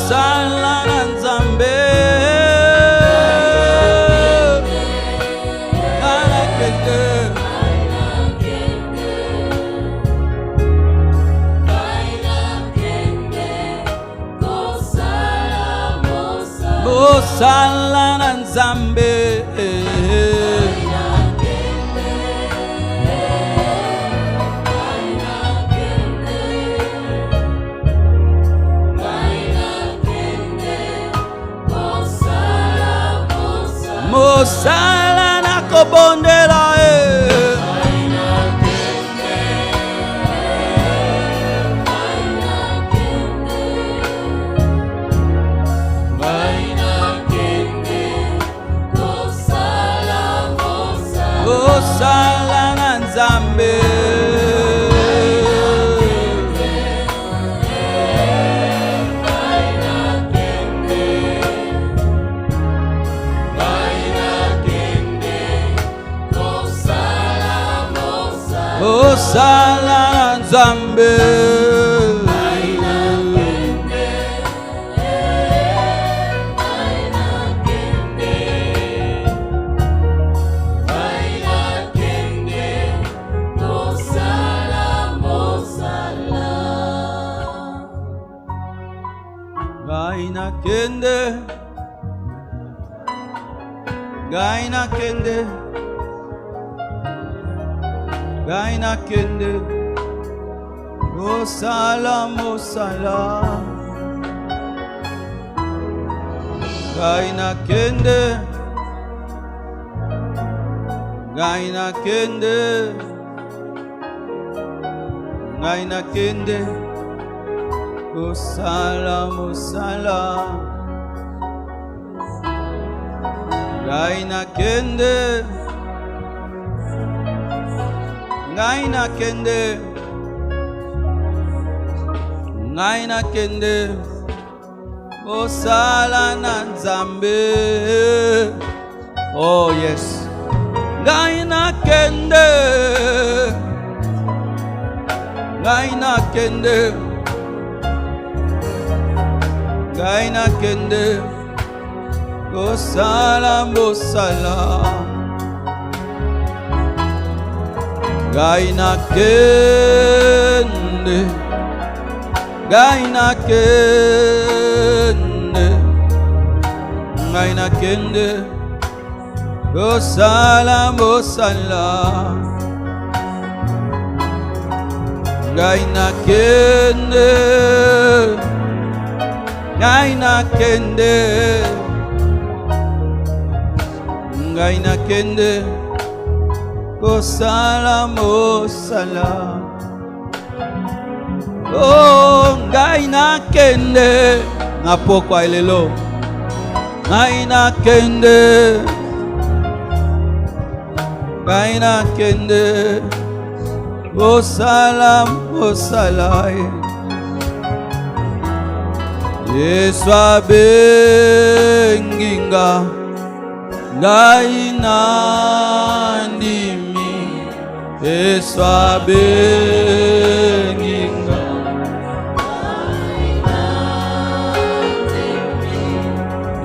Sala na Nzambe. Ala kende. Sala na Nzambe. Mosala na kobondela Mosala na Nzambe. Mosala na Nzambe. Gaina kende. Gaina kende. Gaina kende. Mosala, mosala. Gaina kende. Gaina kende. Gaina kende. Mosala, mosala. Gaina kende. Gaina kende. Gaina kende. Mosala na Nzambe. Oh yes. Gaina kende. Gaina kende. Gaina kende. Bosala bosala. Gaina kende. Gaina kende. Gaina kende. Bosala bosala. Gaina kende. Gaina kende. Gaina kende. Bosala bosala. Oh, gaina kende. Napokwa elelo. Gaina kende. Gaina kende. Bosala bosala. Yesu abenginga. Gaina ndimi. Yesu abenginga.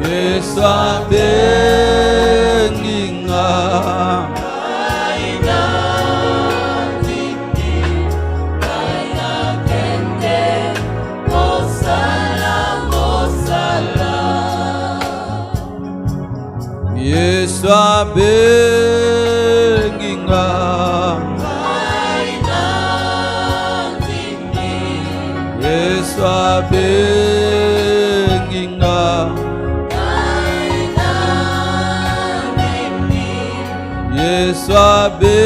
Yesu abenginga. Yesu abenginga. Yesu abenginga. Yesu abenginga.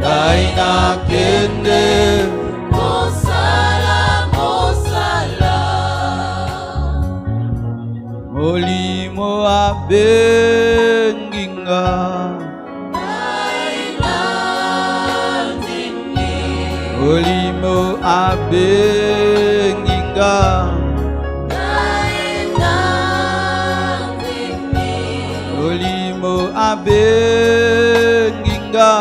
Gaina kende. Molimo abenginga. Molimo abenginga. Molimo abenginga.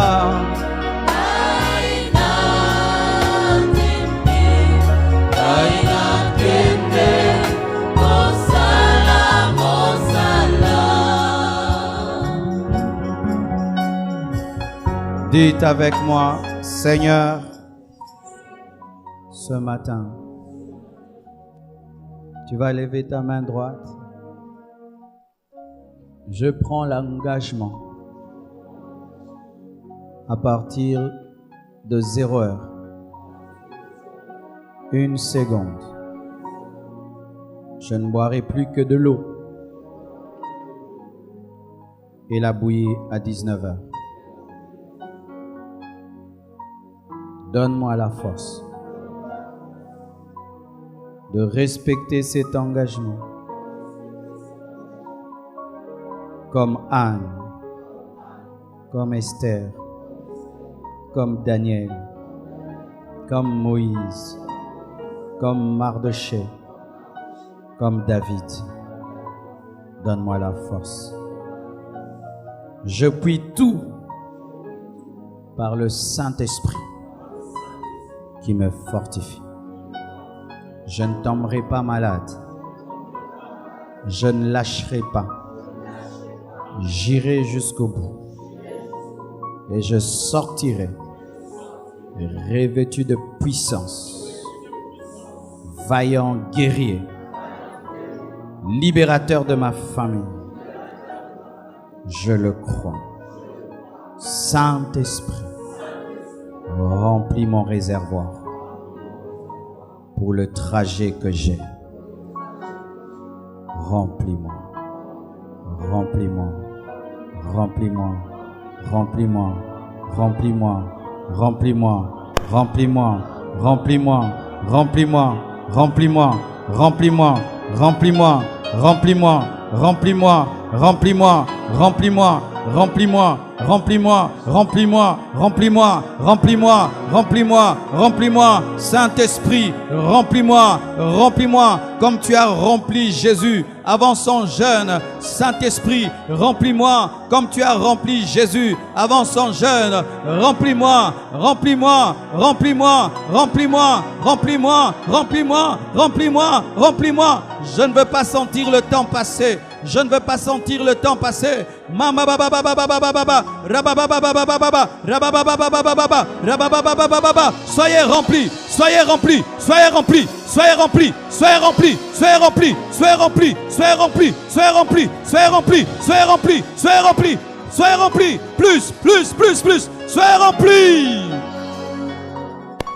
Dites avec moi, Seigneur, ce matin, tu vas lever ta main droite. Je prends l'engagement à partir de 0 heure, 1 seconde. Je ne boirai plus que de l'eau et la bouillie à 19 heures. Donne-moi la force de respecter cet engagement comme Anne, comme Esther, comme Daniel, comme Moïse, comme Mardochée, comme David. Donne-moi la force. Je puis tout par le Saint-Esprit qui me fortifie. Je ne tomberai pas malade. Je ne lâcherai pas. J'irai jusqu'au bout. Et je sortirai revêtu de puissance, vaillant guerrier, libérateur de ma famille. Je le crois. Saint-Esprit, remplis mon réservoir pour le trajet que j'ai. Remplis-moi, remplis-moi, remplis-moi, remplis-moi, remplis-moi, remplis-moi, remplis-moi, remplis-moi, remplis-moi, remplis-moi, remplis-moi, remplis-moi, remplis-moi, remplis-moi, remplis-moi, remplis-moi, remplis-moi, remplis-moi, remplis-moi, remplis-moi, remplis-moi, remplis-moi, remplis-moi, Saint-Esprit, remplis-moi, remplis-moi, comme tu as rempli Jésus avant son jeûne. Saint-Esprit, remplis-moi, comme tu as rempli Jésus avant son jeûne. Remplis-moi, remplis-moi, remplis-moi, remplis-moi, remplis-moi, remplis-moi, remplis-moi, remplis-moi. Je ne veux pas sentir le temps passer. Je ne veux pas sentir le temps passer. Mama baba baba baba baba rababa baba baba baba rababa baba baba baba rababa baba baba. Soyez remplis, soyez remplis, soyez remplis, soyez remplis, soyez remplis, soyez remplis, soyez remplis, soyez remplis, soyez remplis, soyez remplis, soyez remplis, soyez remplis, soyez remplis, plus, plus, plus, plus, soyez remplis.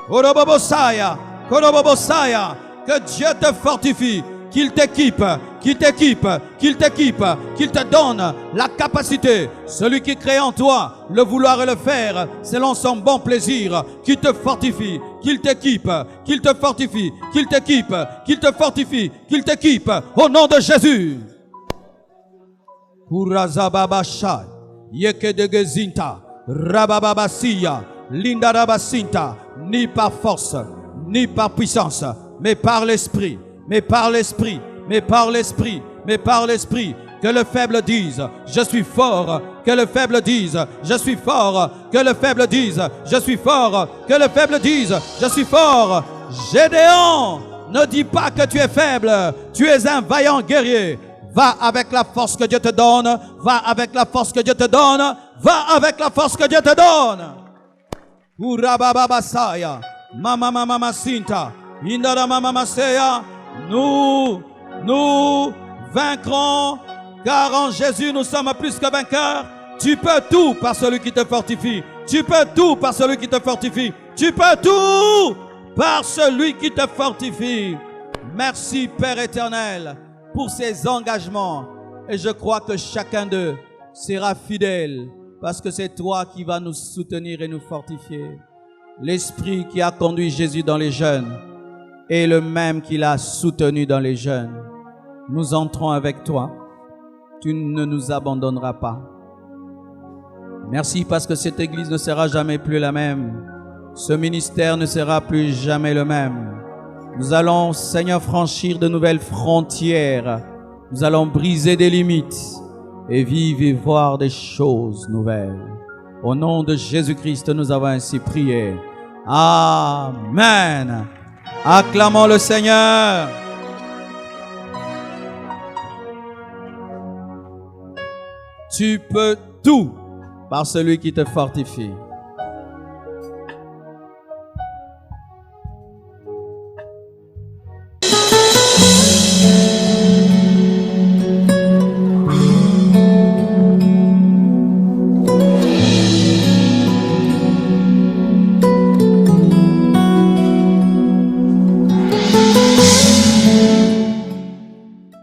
Korobobosaya, korobobosaya, que Dieu te fortifie. Qu'il t'équipe, qu'il t'équipe, qu'il t'équipe, qu'il te donne la capacité. Celui qui crée en toi le vouloir et le faire selon son bon plaisir, qu'il te fortifie, qu'il t'équipe, qu'il te fortifie, qu'il t'équipe, qu'il te fortifie, qu'il t'équipe. Au nom de Jésus. Kurazababashai, yekedegezinta, rabababasiya, lindarabasinta, ni par force, ni par puissance, mais par l'Esprit. Mais par l'Esprit, mais par l'Esprit, mais par l'Esprit, que le faible dise, je suis fort, que le faible dise, je suis fort, que le faible dise, je suis fort, que le faible dise, je suis fort. Gédéon, ne dis pas que tu es faible, tu es un vaillant guerrier. Va avec la force que Dieu te donne, va avec la force que Dieu te donne, va avec la force que Dieu te donne. Urabababasaya, mama mama sinta, indara mama seya. Nous vaincrons, car en Jésus nous sommes plus que vainqueurs. Tu peux tout par celui qui te fortifie. Tu peux tout par celui qui te fortifie. Tu peux tout par celui qui te fortifie. Merci Père éternel pour ces engagements. Et je crois que chacun d'eux sera fidèle parce que c'est toi qui vas nous soutenir et nous fortifier. L'Esprit qui a conduit Jésus dans les jeûnes et le même qui l'a soutenu dans les jeûnes. Nous entrons avec toi. Tu ne nous abandonneras pas. Merci parce que cette église ne sera jamais plus la même. Ce ministère ne sera plus jamais le même. Nous allons, Seigneur, franchir de nouvelles frontières. Nous allons briser des limites et vivre et voir des choses nouvelles. Au nom de Jésus-Christ, nous avons ainsi prié. Amen. Acclamons le Seigneur. Tu peux tout par celui qui te fortifie.